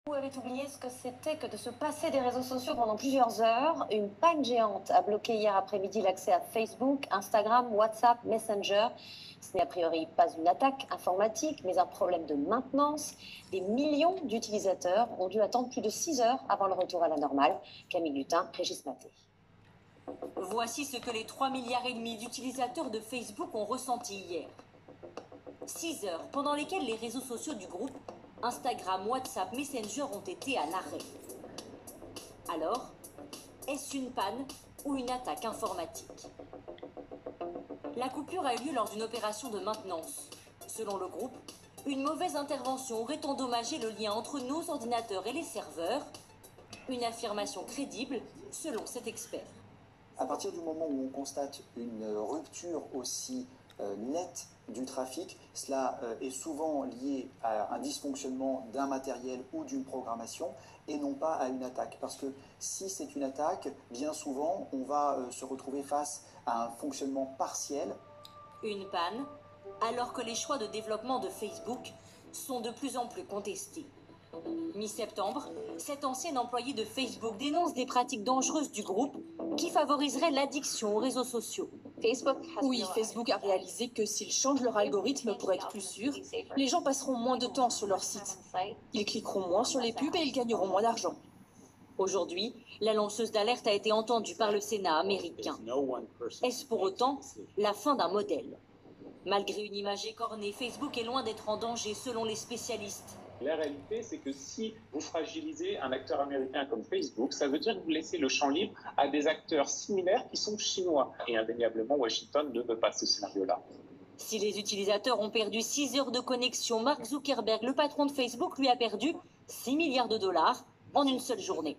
Vous avez oublié ce que c'était que de se passer des réseaux sociaux pendant plusieurs heures. Une panne géante a bloqué hier après-midi l'accès à Facebook, Instagram, WhatsApp, Messenger. Ce n'est a priori pas une attaque informatique, mais un problème de maintenance. Des millions d'utilisateurs ont dû attendre plus de 6 heures avant le retour à la normale. Camille Lutin, Régis Maté. Voici ce que les 3,5 milliards d'utilisateurs de Facebook ont ressenti hier. 6 heures pendant lesquelles les réseaux sociaux du groupe, Instagram, WhatsApp, Messenger ont été à l'arrêt. Alors, est-ce une panne ou une attaque informatique? La coupure a eu lieu lors d'une opération de maintenance. Selon le groupe, une mauvaise intervention aurait endommagé le lien entre nos ordinateurs et les serveurs. Une affirmation crédible selon cet expert. À partir du moment où on constate une rupture aussi nette du trafic, cela est souvent lié à un dysfonctionnement d'un matériel ou d'une programmation et non pas à une attaque. Parce que si c'est une attaque, bien souvent, on va se retrouver face à un fonctionnement partiel. Une panne, alors que les choix de développement de Facebook sont de plus en plus contestés. Mi-septembre, cet ancien employé de Facebook dénonce des pratiques dangereuses du groupe qui favoriseraient l'addiction aux réseaux sociaux. Oui, Facebook a réalisé que s'ils changent leur algorithme pour être plus sûrs, les gens passeront moins de temps sur leur site. Ils cliqueront moins sur les pubs et ils gagneront moins d'argent. Aujourd'hui, la lanceuse d'alerte a été entendue par le Sénat américain. Est-ce pour autant la fin d'un modèle? Malgré une image écornée, Facebook est loin d'être en danger selon les spécialistes. La réalité, c'est que si vous fragilisez un acteur américain comme Facebook, ça veut dire que vous laissez le champ libre à des acteurs similaires qui sont chinois. Et indéniablement, Washington ne veut pas ce scénario-là. Si les utilisateurs ont perdu 6 heures de connexion, Mark Zuckerberg, le patron de Facebook, lui a perdu 6 milliards de dollars en une seule journée.